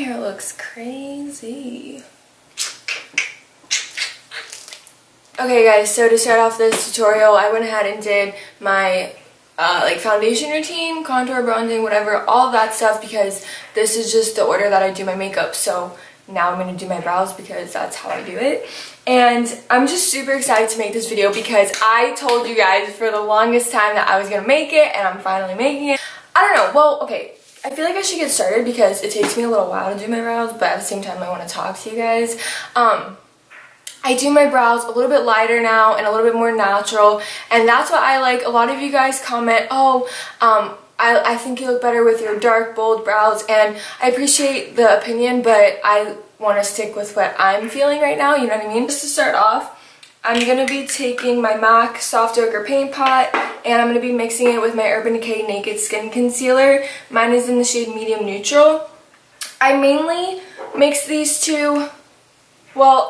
hair looks crazy. Okay guys, so to start off this tutorial, I went ahead and did my like foundation routine, contour, bronzing, whatever, all of that stuff, because this is just the order that I do my makeup. So now I'm going to do my brows because that's how I do it. And I'm just super excited to make this video because I told you guys for the longest time that I was going to make it, and I'm finally making it. I don't know, well, okay, I feel like I should get started because it takes me a little while to do my brows, but at the same time I want to talk to you guys. I do my brows a little bit lighter now and a little bit more natural, and that's what I like. A lot of you guys comment, oh, I think you look better with your dark, bold brows, and I appreciate the opinion, but I want to stick with what I'm feeling right now, you know what I mean? Just to start off, I'm going to be taking my MAC Soft Ochre Paint Pot, and I'm going to be mixing it with my Urban Decay Naked Skin Concealer. Mine is in the shade Medium Neutral. I mainly mix these two. Well,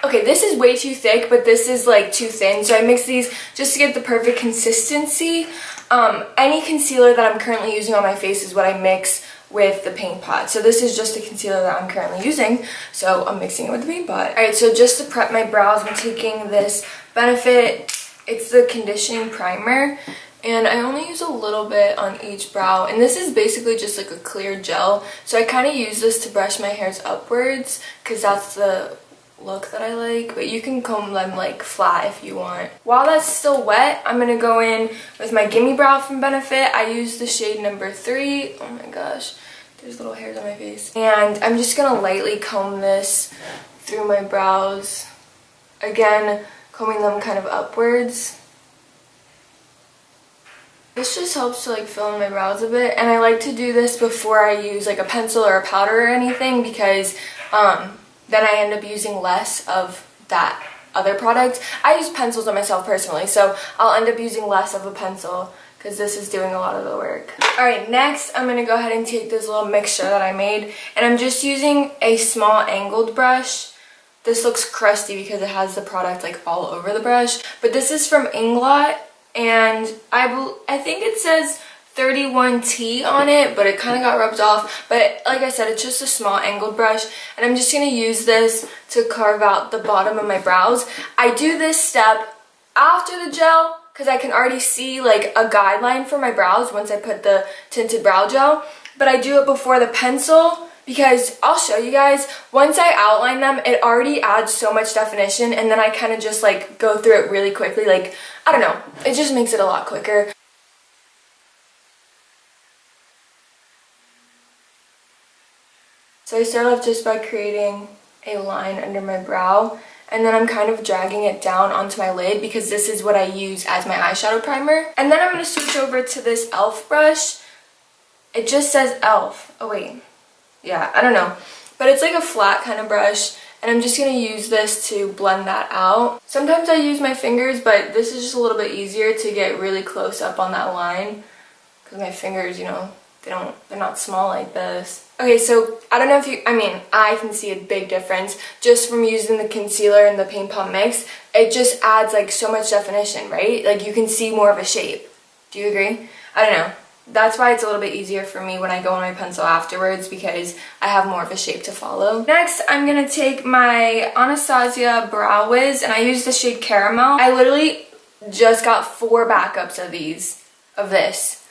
okay, this is way too thick, but this is like too thin, so I mix these just to get the perfect consistency. Any concealer that I'm currently using on my face is what I mix with the paint pot. So this is just the concealer that I'm currently using, so I'm mixing it with the paint pot. Alright, so just to prep my brows, I'm taking this Benefit, it's the conditioning primer, and I only use a little bit on each brow, and this is basically just like a clear gel, so I kind of use this to brush my hairs upwards because that's the look that I like, but you can comb them like flat if you want. While that's still wet, I'm going to go in with my Gimme Brow from Benefit. I use the shade number 3. Oh my gosh, there's little hairs on my face. And I'm just going to lightly comb this through my brows. Again, combing them kind of upwards. This just helps to like fill in my brows a bit, and I like to do this before I use like a pencil or a powder or anything because then I end up using less of that other product. I use pencils on myself personally, so I'll end up using less of a pencil because this is doing a lot of the work. Alright, next I'm going to go ahead and take this little mixture that I made, and I'm just using a small angled brush. This looks crusty because it has the product like all over the brush, but this is from Inglot, and I think it says 31T on it, but it kind of got rubbed off. But like I said, it's just a small angled brush, and I'm just going to use this to carve out the bottom of my brows. I do this step after the gel because I can already see like a guideline for my brows once I put the tinted brow gel, but I do it before the pencil because I'll show you guys, once I outline them, it already adds so much definition, and then I kind of just like go through it really quickly. Like, I don't know, it just makes it a lot quicker. So I start off just by creating a line under my brow, and then I'm kind of dragging it down onto my lid because this is what I use as my eyeshadow primer. And then I'm going to switch over to this e.l.f. brush. It just says e.l.f. Oh wait, yeah, I don't know. But it's like a flat kind of brush, and I'm just going to use this to blend that out. Sometimes I use my fingers, but this is just a little bit easier to get really close up on that line because my fingers, you know, they're not small like this. Okay, so I don't know if you, I can see a big difference just from using the concealer and the paint pot mix. It just adds like so much definition, right? Like you can see more of a shape. Do you agree? I don't know. That's why it's a little bit easier for me when I go on my pencil afterwards because I have more of a shape to follow. Next, I'm going to take my Anastasia Brow Wiz, and I use the shade Caramel. I literally just got 4 backups of this.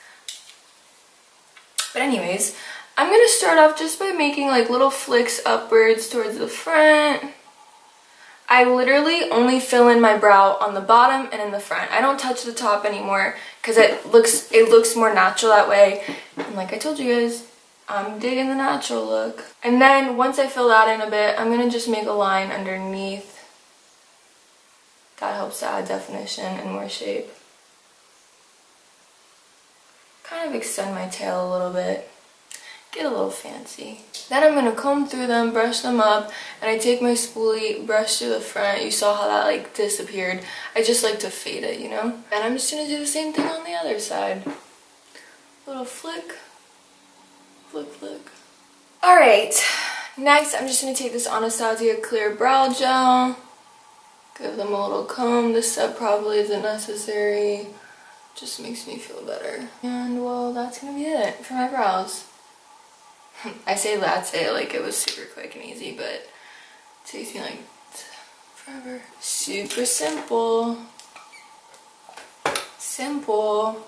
But anyways, I'm going to start off just by making like little flicks upwards towards the front. I literally only fill in my brow on the bottom and in the front. I don't touch the top anymore because it looks more natural that way. And like I told you guys, I'm digging the natural look. And then once I fill that in a bit, I'm going to just make a line underneath. That helps to add definition and more shape. Kind of extend my tail a little bit. Get a little fancy. Then I'm going to comb through them, brush them up, and I take my spoolie, brush to the front. You saw how that like disappeared. I just like to fade it, you know? And I'm just going to do the same thing on the other side. Little flick, flick, flick. Alright, next I'm just going to take this Anastasia Clear Brow Gel. Give them a little comb. This step probably isn't necessary. Just makes me feel better. And well, that's going to be it for my brows. I say that's it, like it was super quick and easy, but it takes me like forever. Super simple. Simple.